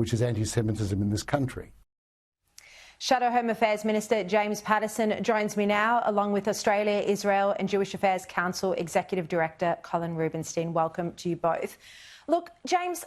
which is anti-Semitism in this country. Shadow Home Affairs Minister James Paterson joins me now, along with Australia, Israel and Jewish Affairs Council Executive Director Colin Rubenstein. Welcome to you both. Look, James,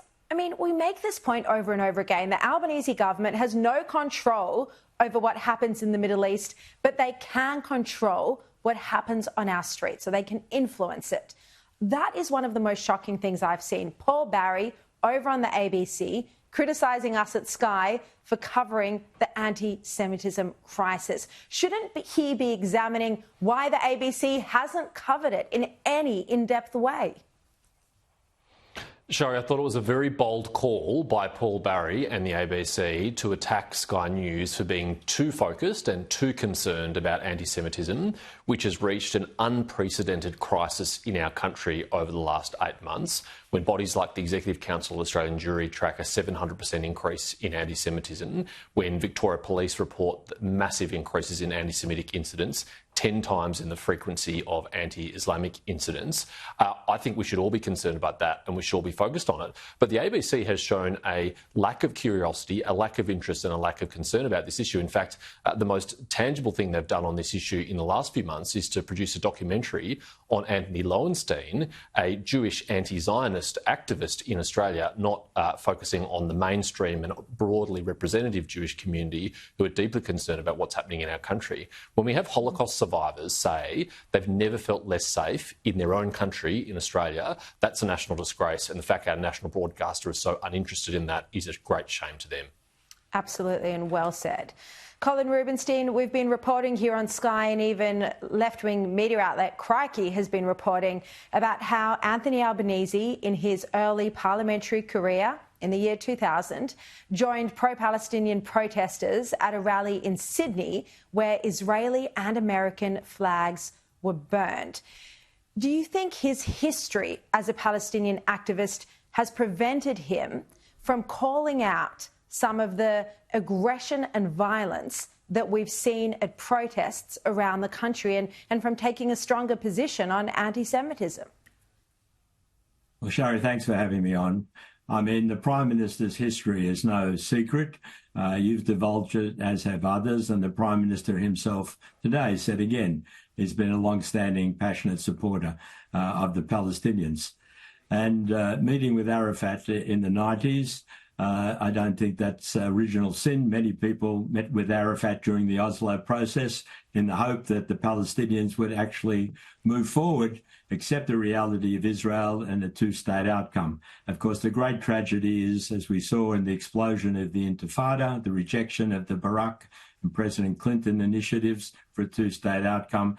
we make this point over and over again. The Albanese government has no control over what happens in the Middle East, but they can control what happens on our streets, so they can influence it. That is one of the most shocking things I've seen. Paul Barry, over on the ABC, criticising us at Sky for covering the anti-Semitism crisis. Shouldn't he be examining why the ABC hasn't covered it in any in-depth way? Shari, I thought it was a very bold call by Paul Barry and the ABC to attack Sky News for being too focused and too concerned about anti-Semitism, which has reached an unprecedented crisis in our country over the last 8 months, when bodies like the Executive Council of Australian Jury track a 700% increase in anti-Semitism, when Victoria Police report massive increases in anti-Semitic incidents, 10 times in the frequency of anti-Islamic incidents. I think we should all be concerned about that and we should all be focused on it. But the ABC has shown a lack of curiosity, a lack of interest and a lack of concern about this issue. In fact, the most tangible thing they've done on this issue in the last few months is to produce a documentary on Anthony Lowenstein, a Jewish anti-Zionist activist in Australia, not focusing on the mainstream and broadly representative Jewish community who are deeply concerned about what's happening in our country. When we have Holocaust survivors say they've never felt less safe in their own country, in Australia, that's a national disgrace. And the fact our national broadcaster is so uninterested in that is a great shame to them. Absolutely, and well said. Colin Rubenstein, we've been reporting here on Sky, and even left-wing media outlet Crikey has been reporting about how Anthony Albanese, in his early parliamentary career in the year 2000, joined pro-Palestinian protesters at a rally in Sydney where Israeli and American flags were burned. Do you think his history as a Palestinian activist has prevented him from calling out some of the aggression and violence that we've seen at protests around the country and from taking a stronger position on anti-Semitism? Well, Shari, thanks for having me on. The Prime Minister's history is no secret. You've divulged it, as have others, and the Prime Minister himself today said again he's been a long-standing, passionate supporter of the Palestinians. And meeting with Arafat in the 90s, I don't think that's original sin. Many people met with Arafat during the Oslo process in the hope that the Palestinians would actually move forward, accept the reality of Israel and a two-state outcome. Of course, the great tragedy is, as we saw in the explosion of the Intifada, the rejection of the Barack and President Clinton initiatives for a two-state outcome.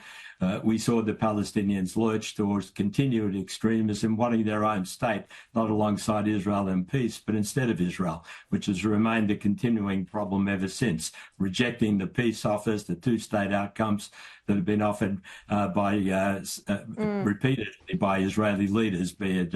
We saw the Palestinians lurch towards continued extremism, wanting their own state, not alongside Israel in peace, but instead of Israel, which has remained a continuing problem ever since, rejecting the peace offers, the two-state outcomes that have been offered repeatedly by Israeli leaders, be it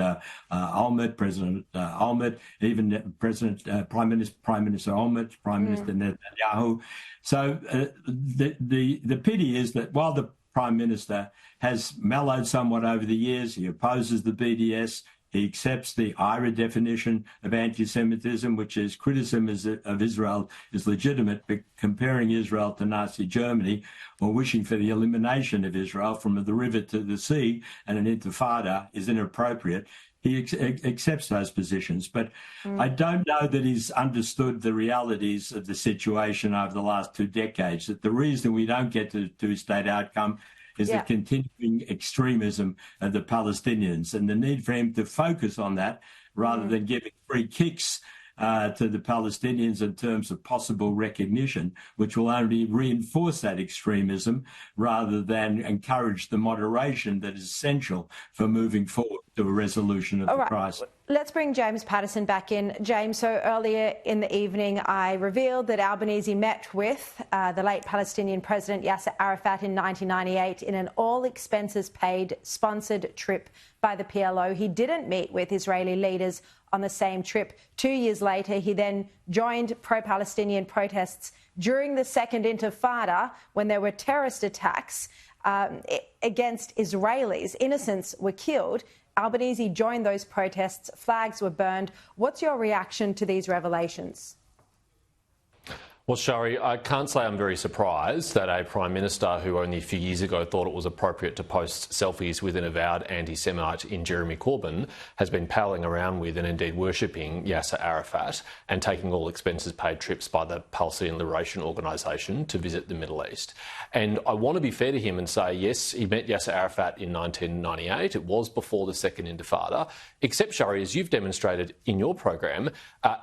President Olmert, even Prime Minister Olmert, Prime Minister Netanyahu. So the pity is that while the Prime Minister has mellowed somewhat over the years, he opposes the BDS, he accepts the IRA definition of anti-Semitism, which is criticism of Israel is legitimate, but comparing Israel to Nazi Germany or wishing for the elimination of Israel from the river to the sea and an intifada is inappropriate. He accepts those positions, but I don't know that he's understood the realities of the situation over the last 2 decades, that the reason we don't get to the two-state outcome is the continuing extremism of the Palestinians and the need for him to focus on that rather than giving free kicks to the Palestinians in terms of possible recognition, which will only reinforce that extremism rather than encourage the moderation that is essential for moving forward to a resolution of the crisis. Let's bring James Paterson back in. James, so earlier in the evening, I revealed that Albanese met with the late Palestinian President Yasser Arafat in 1998 in an all-expenses-paid sponsored trip by the PLO. He didn't meet with Israeli leaders on the same trip. 2 years later, he then joined pro-Palestinian protests during the Second Intifada when there were terrorist attacks against Israelis. Innocents were killed. Albanese joined those protests, flags were burned. What's your reaction to these revelations? Well, Shari, I can't say I'm very surprised that a Prime Minister who only a few years ago thought it was appropriate to post selfies with an avowed anti-Semite in Jeremy Corbyn has been palling around with and indeed worshipping Yasser Arafat and taking all expenses paid trips by the Palestinian Liberation Organisation to visit the Middle East. And I want to be fair to him and say, yes, he met Yasser Arafat in 1998. It was before the Second Intifada. Except, Shari, as you've demonstrated in your program,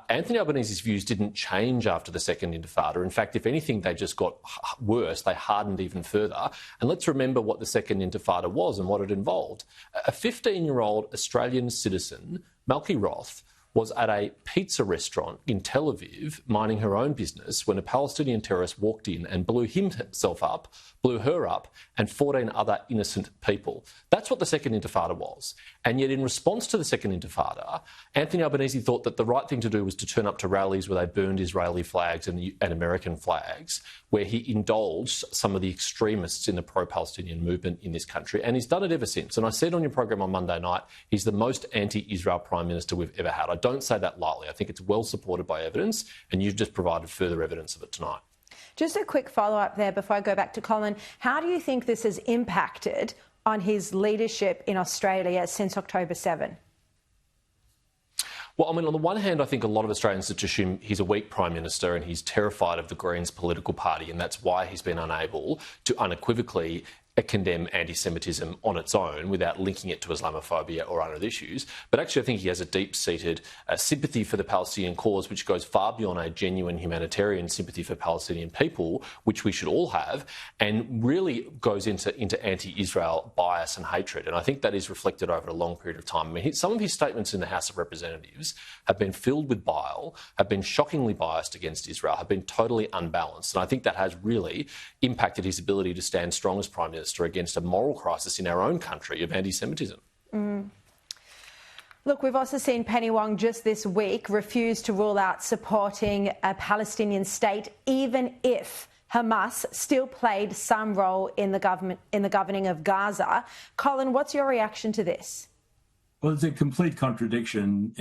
Anthony Albanese's views didn't change after the Second Intifada. In fact, if anything, they just got worse. They hardened even further. And let's remember what the Second Intifada was and what it involved. A 15-year-old Australian citizen, Malky Roth, was at a pizza restaurant in Tel Aviv, minding her own business, when a Palestinian terrorist walked in and blew himself up, blew her up, and 14 other innocent people. That's what the Second Intifada was. And yet, in response to the Second Intifada, Anthony Albanese thought that the right thing to do was to turn up to rallies where they burned Israeli flags and American flags, where he indulged some of the extremists in the pro-Palestinian movement in this country. And he's done it ever since. And I said on your program on Monday night, he's the most anti-Israel Prime Minister we've ever had. I don't say that lightly. I think it's well supported by evidence, and you've just provided further evidence of it tonight. Just a quick follow-up there before I go back to Colin. How do you think this has impacted on his leadership in Australia since October 7? Well, I mean, on the one hand, I think a lot of Australians just assume he's a weak Prime Minister and he's terrified of the Greens political party, and that's why he's been unable to unequivocally condemn anti-Semitism on its own without linking it to Islamophobia or other issues. But actually, I think he has a deep-seated sympathy for the Palestinian cause, which goes far beyond a genuine humanitarian sympathy for Palestinian people, which we should all have, and really goes into anti-Israel bias and hatred. And I think that is reflected over a long period of time. I mean, some of his statements in the House of Representatives have been filled with bile, have been shockingly biased against Israel, have been totally unbalanced. And I think that has really impacted his ability to stand strong as Prime Minister against a moral crisis in our own country of anti-Semitism. Look, we've also seen Penny Wong just this week refuse to rule out supporting a Palestinian state, even if Hamas still played some role in the governing of Gaza. Colin, what's your reaction to this? Well, it's a complete contradiction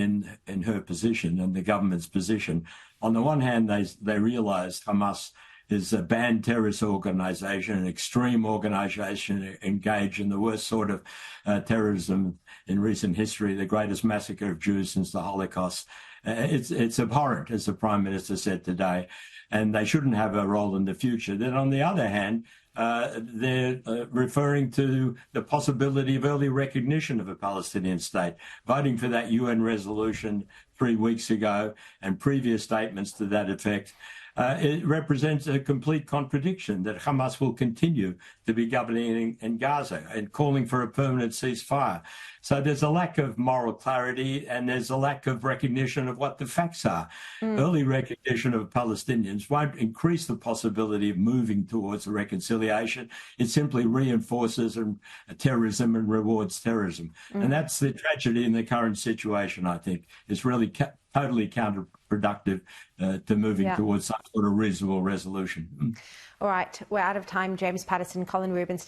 in her position and the government's position. On the one hand, they realised Hamas is a banned terrorist organisation, an extreme organisation engaged in the worst sort of terrorism in recent history, the greatest massacre of Jews since the Holocaust. It's abhorrent, as the Prime Minister said today, and they shouldn't have a role in the future. Then, on the other hand, they're referring to the possibility of early recognition of a Palestinian state, voting for that UN resolution 3 weeks ago and previous statements to that effect. It represents a complete contradiction that Hamas will continue to be governing in Gaza and calling for a permanent ceasefire. So there's a lack of moral clarity and there's a lack of recognition of what the facts are. Early recognition of Palestinians won't increase the possibility of moving towards a reconciliation. It simply reinforces terrorism and rewards terrorism. And that's the tragedy in the current situation, I think. It's really totally counterproductive to moving towards some sort of reasonable resolution. All right, we're out of time. James Paterson, Colin Rubenstein.